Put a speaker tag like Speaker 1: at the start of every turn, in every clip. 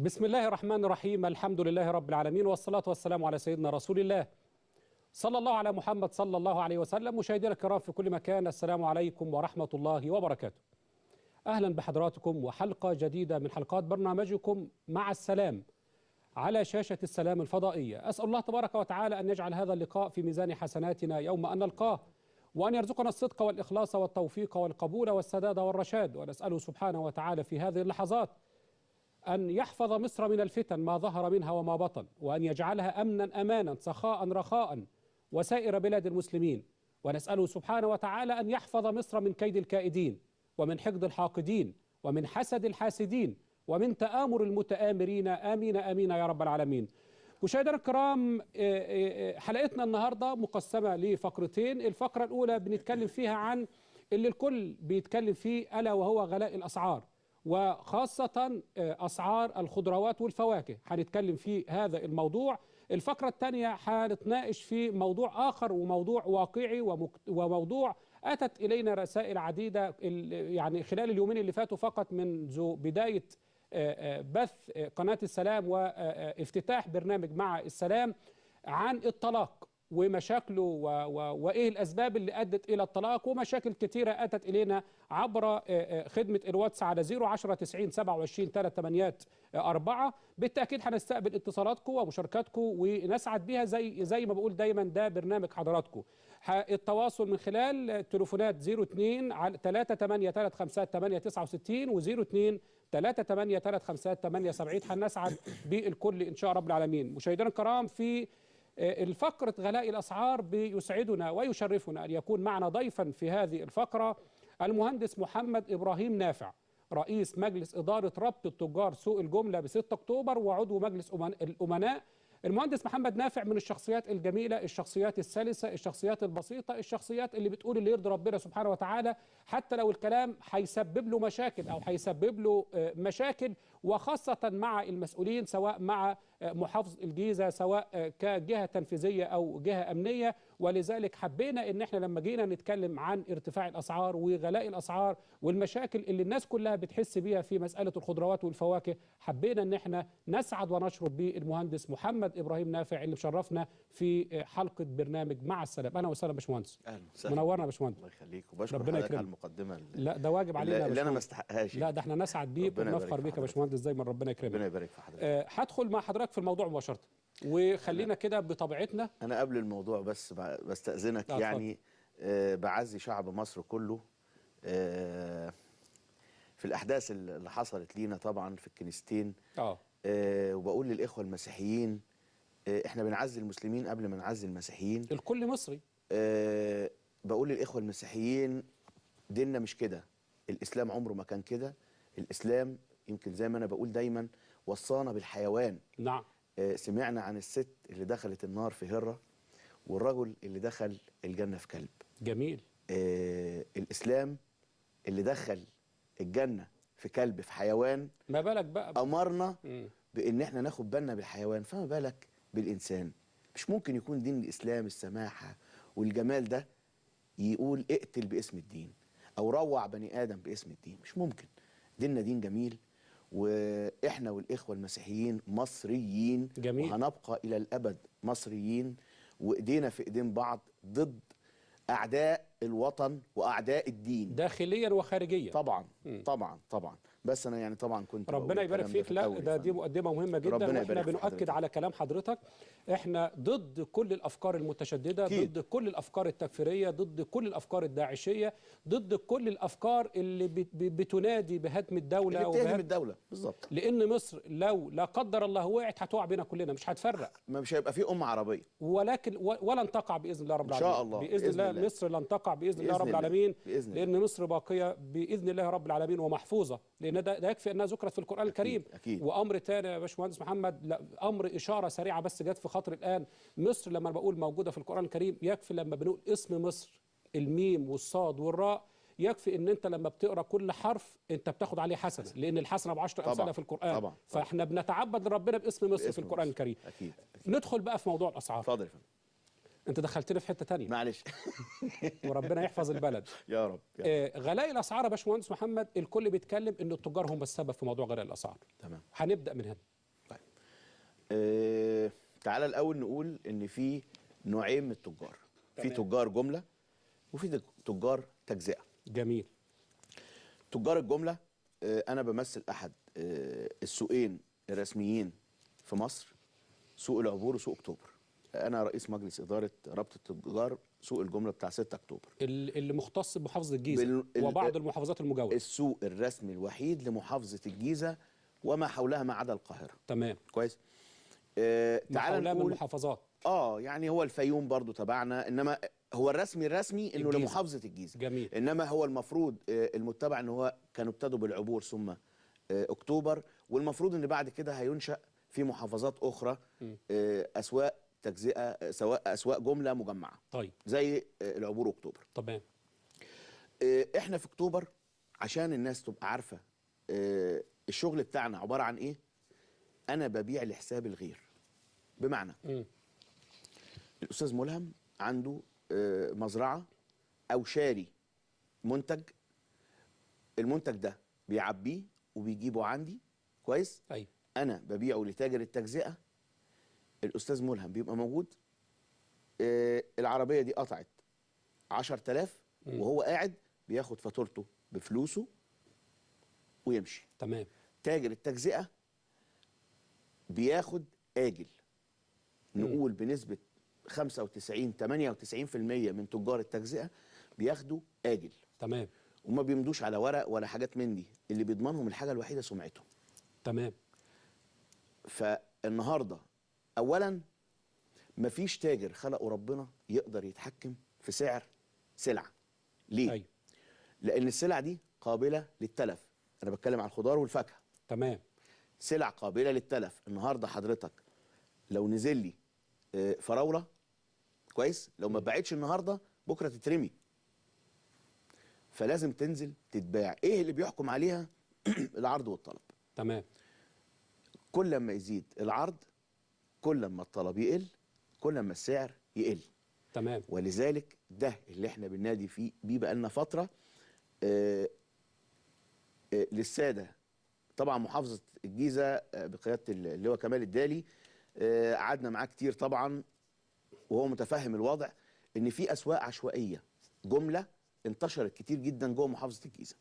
Speaker 1: بسم الله الرحمن الرحيم. الحمد لله رب العالمين، والصلاة والسلام على سيدنا رسول الله صلى الله على محمد صلى الله عليه وسلم. مشاهدينا الكرام في كل مكان، السلام عليكم ورحمة الله وبركاته. أهلا بحضراتكم وحلقة جديدة من حلقات برنامجكم مع السلام على شاشة السلام الفضائية. أسأل الله تبارك وتعالى أن يجعل هذا اللقاء في ميزان حسناتنا يوم أن نلقاه، وأن يرزقنا الصدق والإخلاص والتوفيق والقبول والسداد والرشاد. ونسأله سبحانه وتعالى في هذه اللحظات أن يحفظ مصر من الفتن ما ظهر منها وما بطن، وأن يجعلها أمنا أمانا سخاء رخاء وسائر بلاد المسلمين. ونسأله سبحانه وتعالى أن يحفظ مصر من كيد الكائدين، ومن حقد الحاقدين، ومن حسد الحاسدين، ومن تآمر المتآمرين. آمين آمين يا رب العالمين. مشاهدينا الكرام، حلقتنا النهاردة مقسمة لفقرتين. الفقرة الأولى بنتكلم فيها عن اللي الكل بيتكلم فيه، ألا وهو غلاء الأسعار، وخاصة أسعار الخضروات والفواكه. هنتكلم في هذا الموضوع. الفقرة الثانية هنتناقش في موضوع آخر، وموضوع واقعي، وموضوع أتت إلينا رسائل عديدة يعني خلال اليومين اللي فاتوا فقط منذ بداية بث قناة السلام وافتتاح برنامج مع السلام، عن الطلاق ومشاكله وإيه الأسباب اللي أدت إلى الطلاق، ومشاكل كثيرة أتت إلينا عبر خدمة الواتس على 010 90 27 384. بالتأكيد هنستقبل اتصالاتكم ومشاركاتكم ونسعد بها، زي ما بقول دايما ده برنامج حضراتكم. التواصل من خلال تليفونات 02 38 35 869 و 02 38 35 870. هنسعد بالكل إن شاء رب العالمين. مشاهدينا الكرام، في الفقرة غلاء الأسعار بيسعدنا ويشرفنا أن يكون معنا ضيفا في هذه الفقرة المهندس محمد إبراهيم نافع، رئيس مجلس إدارة ربط التجار سوق الجملة ب 6 أكتوبر وعضو مجلس الأمناء. المهندس محمد نافع من الشخصيات الجميلة، الشخصيات السلسة، الشخصيات البسيطة، الشخصيات اللي بتقول اللي يرضي ربنا سبحانه وتعالى، حتى لو الكلام هيسبب له مشاكل أو هيسبب له مشاكل، وخاصة مع المسؤولين، سواء مع محافظ الجيزة، سواء كجهة تنفيذية أو جهة أمنية. ولذلك حبينا إن احنا لما جينا نتكلم عن ارتفاع الأسعار وغلاء الأسعار والمشاكل اللي الناس كلها بتحس بيها في مسألة الخضروات والفواكه، حبينا إن احنا نسعد ونشرب بالمهندس محمد إبراهيم نافع اللي مشرفنا في حلقة برنامج مع السلام. أهلا وسهلا باشمهندس.
Speaker 2: أهلا وسهلا.
Speaker 1: منورنا يا باشمهندس.
Speaker 2: الله يخليك، وبشكر حضرتك على المقدمة
Speaker 1: لا ده واجب علينا
Speaker 2: اللي أنا ما استحقهاش.
Speaker 1: لا ده احنا نسعد بيك ونفخر بيك يا باشمهندس، دايما ربنا يكرمك.
Speaker 2: ربنا يبارك في حضرتك.
Speaker 1: هدخل مع حضرتك في الموضوع مباشرة، وخلينا كده بطبيعتنا.
Speaker 2: أنا قبل الموضوع بس بستأذنك، يعني بعزي شعب مصر كله في الأحداث اللي حصلت لينا طبعا في الكنيستين. وبقول للإخوة المسيحيين، احنا بنعزي المسلمين قبل ما نعزي المسيحيين.
Speaker 1: الكل مصري.
Speaker 2: بقول للإخوة المسيحيين، ديننا مش كده، الإسلام عمره ما كان كده. الإسلام يمكن زي ما أنا بقول دايما وصانا بالحيوان.
Speaker 1: نعم.
Speaker 2: سمعنا عن الست اللي دخلت النار في هرة، والرجل اللي دخل الجنة في كلب.
Speaker 1: جميل.
Speaker 2: الإسلام اللي دخل الجنة في كلب، في حيوان.
Speaker 1: ما بالك بقى
Speaker 2: أمرنا بإن احنا ناخد بالنا بالحيوان، فما بالك بالإنسان. مش ممكن يكون دين الإسلام السماحة والجمال ده يقول اقتل باسم الدين أو روع بني آدم باسم الدين. مش ممكن. ديننا دين جميل، وإحنا والإخوة المسيحيين مصريين.
Speaker 1: جميل.
Speaker 2: وهنبقى إلى الأبد مصريين، وإيدينا في إيدين بعض ضد أعداء الوطن وأعداء الدين
Speaker 1: داخليا وخارجيا.
Speaker 2: طبعا طبعا طبعا. بس أنا يعني طبعا كنت
Speaker 1: ربنا يبارك فيك. لا دي مقدمة مهمة جدا، واحنا بنؤكد على كلام حضرتك. احنا ضد كل الأفكار المتشددة، ضد كل الأفكار التكفيرية، ضد كل الأفكار الداعشية، ضد كل الأفكار اللي بتنادي بهدم الدولة،
Speaker 2: اللي بتهدم الدولة بالظبط.
Speaker 1: لأن مصر لو لا قدر الله وقعت هتقع بينا كلنا، مش هتفرق،
Speaker 2: مش هيبقى في أمة عربية،
Speaker 1: ولكن ولن تقع بإذن الله رب العالمين.
Speaker 2: إن شاء الله.
Speaker 1: بإذن الله مصر لن تقع بإذن الله رب العالمين، لأن مصر باقية بإذن الله رب العالمين ومحفوظة، لأن ده يكفي أنها ذكرت في القرآن الكريم.
Speaker 2: أكيد.
Speaker 1: وأمر تاني يا باشمهندس محمد، لا أمر إشارة سريعة بس جت في خاطر الآن. مصر لما بقول موجودة في القرآن الكريم، يكفي لما بنقول اسم مصر، الميم والصاد والراء، يكفي ان انت لما بتقرا كل حرف انت بتاخد عليه حسنه، لان الحسنه ب10 امثله في القران.
Speaker 2: طبعا.
Speaker 1: فاحنا بنتعبد لربنا باسم مصر في القران الكريم.
Speaker 2: أكيد.
Speaker 1: ندخل بقى في موضوع الاسعار.
Speaker 2: اتفضل يا فندم.
Speaker 1: انت دخلتني في حته تانية
Speaker 2: معلش.
Speaker 1: وربنا يحفظ البلد.
Speaker 2: يا رب يا رب.
Speaker 1: غلاء الاسعار يا باشمهندس محمد، الكل بيتكلم ان التجار هم السبب في موضوع غلاء الاسعار.
Speaker 2: تمام.
Speaker 1: هنبدا من هنا.
Speaker 2: طيب. تعالى الاول نقول ان في نوعين من التجار. في
Speaker 1: تمام.
Speaker 2: تجار جمله وفي تجار تجزئه.
Speaker 1: جميل.
Speaker 2: تجار الجمله انا بمثل احد السوقين الرسميين في مصر، سوق العبور وسوق اكتوبر. انا رئيس مجلس اداره رابطه تجار سوق الجمله بتاع 6 اكتوبر
Speaker 1: اللي مختص بمحافظه الجيزه وبعض المحافظات المجاوره.
Speaker 2: السوق الرسمي الوحيد لمحافظه الجيزه وما حولها ما عدا القاهره.
Speaker 1: تمام.
Speaker 2: كويس.
Speaker 1: ما
Speaker 2: تعالى
Speaker 1: حولها من
Speaker 2: نقول
Speaker 1: المحافظات.
Speaker 2: يعني هو الفيوم برضو تبعنا، انما هو الرسمي انه
Speaker 1: الجيزة.
Speaker 2: لمحافظه الجيزه.
Speaker 1: جميل.
Speaker 2: انما هو المفروض المتبع ان هو كانوا ابتدوا بالعبور ثم اكتوبر، والمفروض ان بعد كده هينشأ في محافظات اخرى اسواق تجزئه، سواء اسواق جمله مجمعه.
Speaker 1: طيب.
Speaker 2: زي العبور واكتوبر.
Speaker 1: تمام.
Speaker 2: احنا في اكتوبر عشان الناس تبقى عارفه الشغل بتاعنا عباره عن ايه. انا ببيع لحساب الغير، بمعنى الاستاذ ملهم عنده مزرعه او شاري منتج، المنتج ده بيعبيه وبيجيبه عندي. كويس.
Speaker 1: ايوه.
Speaker 2: انا ببيعه لتاجر التجزئه، الاستاذ ملهم بيبقى موجود. العربيه دي قطعت 10,000 وهو قاعد بياخد فاتورته بفلوسه ويمشي.
Speaker 1: تمام.
Speaker 2: تاجر التجزئه بياخد آجل، نقول بنسبة 95 98% من تجار التجزئة بياخدوا آجل.
Speaker 1: تمام.
Speaker 2: وما بيمدوش على ورق ولا حاجات من دي، اللي بيضمنهم الحاجة الوحيدة سمعتهم.
Speaker 1: تمام.
Speaker 2: فالنهاردة أولا مفيش تاجر خلقه ربنا يقدر يتحكم في سعر سلعة. ليه؟
Speaker 1: أيوة.
Speaker 2: لأن السلع دي قابلة للتلف. أنا بتكلم على الخضار والفاكهة.
Speaker 1: تمام.
Speaker 2: سلع قابلة للتلف. النهاردة حضرتك لو نزل لي فراولة، كويس، لو ما اتباعتش النهاردة بكرة تترمي. فلازم تنزل تتباع. ايه اللي بيحكم عليها؟ العرض والطلب.
Speaker 1: تمام.
Speaker 2: كل ما يزيد العرض كل ما الطلب يقل، كل ما السعر يقل.
Speaker 1: تمام.
Speaker 2: ولذلك ده اللي احنا بننادي فيه بيه بقالنا فترة للسادة. طبعا محافظة الجيزة بقيادة اللي هو كمال الدالي قعدنا معاه كتير طبعا، وهو متفهم الوضع ان في اسواق عشوائية جملة انتشرت كتير جدا جوه محافظة الجيزة.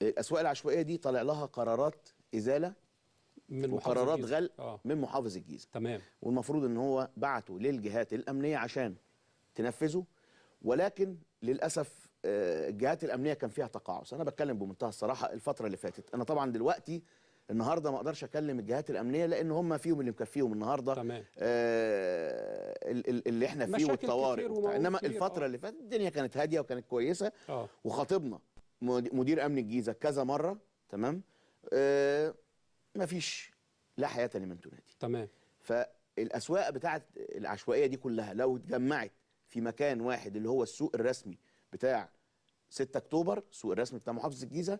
Speaker 2: الاسواق العشوائية دي طالع لها قرارات ازالة
Speaker 1: من
Speaker 2: وقرارات غلق
Speaker 1: من
Speaker 2: محافظ الجيزة.
Speaker 1: تمام.
Speaker 2: والمفروض ان هو بعته للجهات الامنية عشان تنفذه، ولكن للاسف الجهات الامنيه كان فيها تقاعس. انا بتكلم بمنتهى الصراحه الفتره اللي فاتت. انا طبعا دلوقتي النهارده ما اقدرش اكلم الجهات الامنيه لان هم فيهم اللي مكفيهم النهارده.
Speaker 1: تمام.
Speaker 2: اللي احنا فيه والطوارئ انما الفتره اللي فاتت الدنيا كانت هاديه وكانت كويسه. وخاطبنا مدير امن الجيزه كذا مره. تمام. ما فيش لا حياه لمن تنادي.
Speaker 1: تمام.
Speaker 2: فالاسواق بتاعت العشوائيه دي كلها لو اتجمعت في مكان واحد اللي هو السوق الرسمي بتاع 6 اكتوبر، السوق الرسمي بتاع محافظه الجيزه،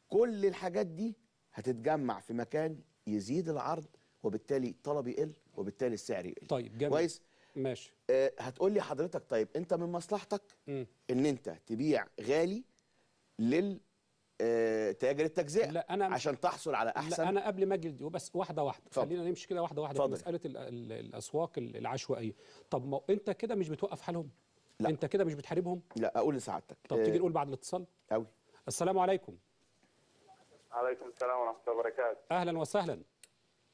Speaker 2: كل الحاجات دي هتتجمع في مكان يزيد العرض وبالتالي الطلب يقل وبالتالي السعر يقل.
Speaker 1: طيب جميل.
Speaker 2: كويس.
Speaker 1: ماشي.
Speaker 2: هتقول لي حضرتك طيب انت من مصلحتك ان انت تبيع غالي تاجر التجزئه.
Speaker 1: لا أنا
Speaker 2: عشان تحصل على احسن.
Speaker 1: لا انا قبل ما اجي بس واحده واحده.
Speaker 2: فضل.
Speaker 1: خلينا نمشي كده واحده واحده في مساله الاسواق العشوائيه. طب ما انت كده مش بتوقف حالهم؟
Speaker 2: لا.
Speaker 1: انت كده مش بتحاربهم؟
Speaker 2: لا اقول لسعادتك.
Speaker 1: طب تيجي نقول بعد الاتصال.
Speaker 2: قوي.
Speaker 1: السلام عليكم.
Speaker 3: عليكم السلام ورحمه الله وبركاته.
Speaker 1: اهلا وسهلا.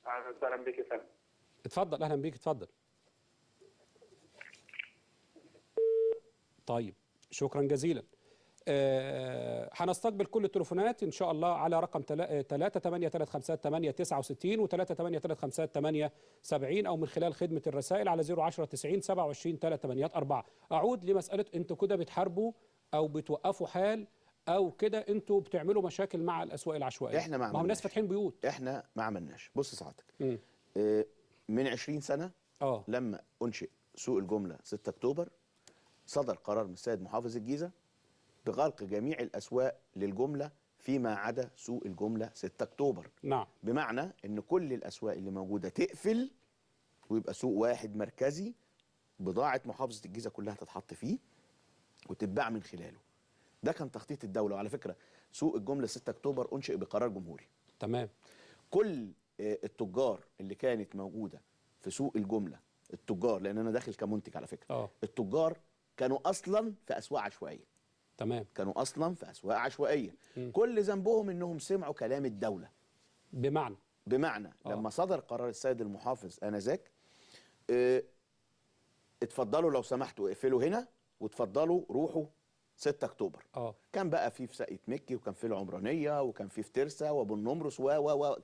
Speaker 3: اهلا وسهلا بك يا فندم.
Speaker 1: اتفضل. اهلا بيك. اتفضل. طيب شكرا جزيلا. هنستقبل كل التليفونات ان شاء الله على رقم 38358 و 3835870 او من خلال خدمه الرسائل على 010 90 27 384. اعود لمساله انتوا كده بتحاربوا او بتوقفوا حال او كده انتوا بتعملوا مشاكل مع الاسواق العشوائيه؟
Speaker 2: احنا ما
Speaker 1: هم ناس فاتحين بيوت.
Speaker 2: احنا ما عملناش. بص سعادتك من 20 سنه لما انشئ سوق الجمله 6 اكتوبر صدر قرار من السيد محافظ الجيزه بغلق جميع الاسواق للجمله فيما عدا سوق الجمله 6 اكتوبر.
Speaker 1: نعم.
Speaker 2: بمعنى ان كل الاسواق اللي موجوده تقفل ويبقى سوق واحد مركزي بضاعه محافظه الجيزه كلها تتحط فيه وتتباع من خلاله. ده كان تخطيط الدوله. وعلى فكره سوق الجمله 6 اكتوبر انشئ بقرار جمهوري.
Speaker 1: تمام.
Speaker 2: كل التجار اللي كانت موجوده في سوق الجمله، التجار، لان انا داخل كمنتج على فكره، التجار كانوا اصلا في اسواق عشوائيه.
Speaker 1: تمام.
Speaker 2: كانوا اصلا في اسواق عشوائيه. كل ذنبهم انهم سمعوا كلام الدوله. بمعنى لما صدر قرار السيد المحافظ انذاك، اتفضلوا لو سمحتوا اقفلوا هنا واتفضلوا روحوا 6 اكتوبر. كان بقى في ساقية مكي، وكان في العمرانيه، وكان في ترسا وابو النمرس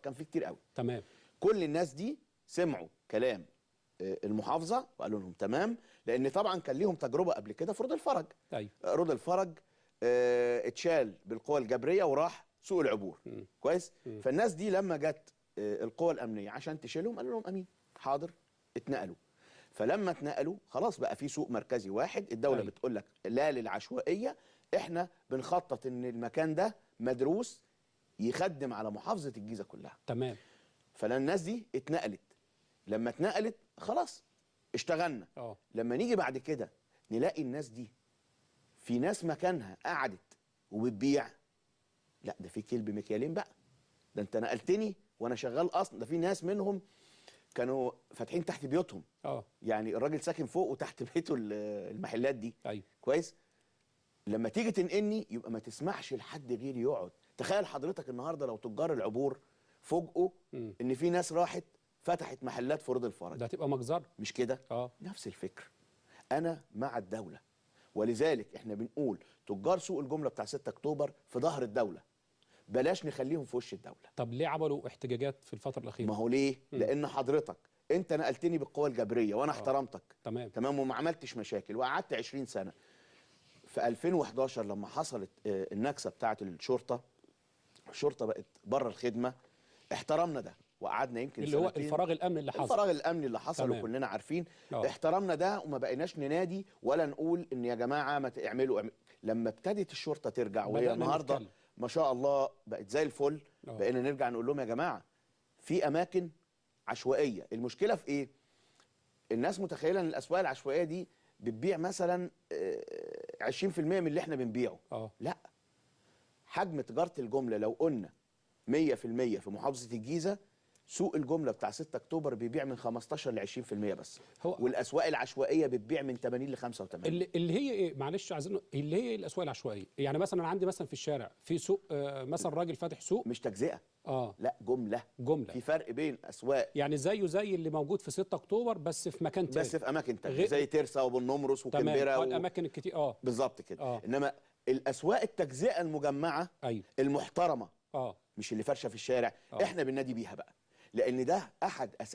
Speaker 2: كان في كتير قوي.
Speaker 1: تمام.
Speaker 2: كل الناس دي سمعوا كلام المحافظه وقالوا لهم تمام، لان طبعا كان ليهم تجربه قبل كده في رود الفرج.
Speaker 1: ايوه.
Speaker 2: رود الفرج اتشال بالقوى الجبريه وراح سوق العبور. كويس. فالناس دي لما جت القوى الامنيه عشان تشيلهم قالوا لهم امين حاضر، اتنقلوا. فلما اتنقلوا خلاص بقى في سوق مركزي واحد. الدوله بتقول لك لا للعشوائيه، احنا بنخطط ان المكان ده مدروس يخدم على محافظه الجيزه كلها.
Speaker 1: تمام.
Speaker 2: فالناس دي اتنقلت. لما اتنقلت خلاص اشتغلنا. لما نيجي بعد كده نلاقي الناس دي في ناس مكانها قعدت وبتبيع، لا ده في كلب مكيالين بقى. ده انت نقلتني وانا شغال اصلا. ده في ناس منهم كانوا فاتحين تحت بيوتهم. يعني الراجل ساكن فوق وتحت بيته المحلات دي.
Speaker 1: ايوه.
Speaker 2: كويس. لما تيجي تنقلني يبقى ما تسمحش لحد غيري يقعد. تخيل حضرتك النهارده لو تجار العبور فوجئوا ان في ناس راحت فتحت محلات في رود الفرج،
Speaker 1: ده هتبقى مجزره.
Speaker 2: مش كده؟ نفس الفكر. انا مع الدوله، ولذلك احنا بنقول تجار سوق الجمله بتاع 6 اكتوبر في ظهر الدوله، بلاش نخليهم في وش الدوله.
Speaker 1: طب ليه عملوا احتجاجات في الفتره الاخيره؟
Speaker 2: ما هو ليه؟ لان حضرتك انت نقلتني بالقوه الجبريه وانا احترمتك. تمام وما عملتش مشاكل وقعدت 20 سنه. في 2011 لما حصلت النكسه بتاعه الشرطه بقت بره الخدمه، احترمنا ده وقعدنا يمكن
Speaker 1: اللي هو الفراغ الامني اللي حصل.
Speaker 2: الفراغ الامني اللي حصل وكلنا عارفين. احترمنا ده وما بقيناش ننادي ولا نقول ان يا جماعه ما تعملوا. لما ابتدت الشرطه ترجع وهي النهارده ما شاء الله بقت زي الفل، بقينا نرجع نقول لهم يا جماعه في اماكن عشوائيه. المشكله في ايه؟ الناس متخيله ان الاسواق العشوائيه دي بتبيع مثلا 20% من اللي احنا بنبيعه. لا، حجم تجاره الجمله لو قلنا 100% في محافظه الجيزه، سوق الجمله بتاع 6 اكتوبر بيبيع من 15 ل 20% بس. والاسواق العشوائيه بتبيع من 80 ل 85.
Speaker 1: اللي هي ايه؟ معلش عايزين اللي هي الاسواق العشوائيه. يعني مثلا انا عندي مثلا في الشارع في سوق مثلا راجل فاتح سوق
Speaker 2: مش تجزئه. لا، جمله. في فرق بين اسواق
Speaker 1: يعني زيه زي اللي موجود في 6 اكتوبر بس في مكان تاني.
Speaker 2: بس في اماكن تانية زي ترسا وابو النمرس وكمبيره
Speaker 1: الاماكن الكتير.
Speaker 2: بالظبط كده. انما الاسواق التجزئه المجمعه المحترمه مش اللي فرشه في الشارع، احنا بننادي بيها بقى، لان ده احد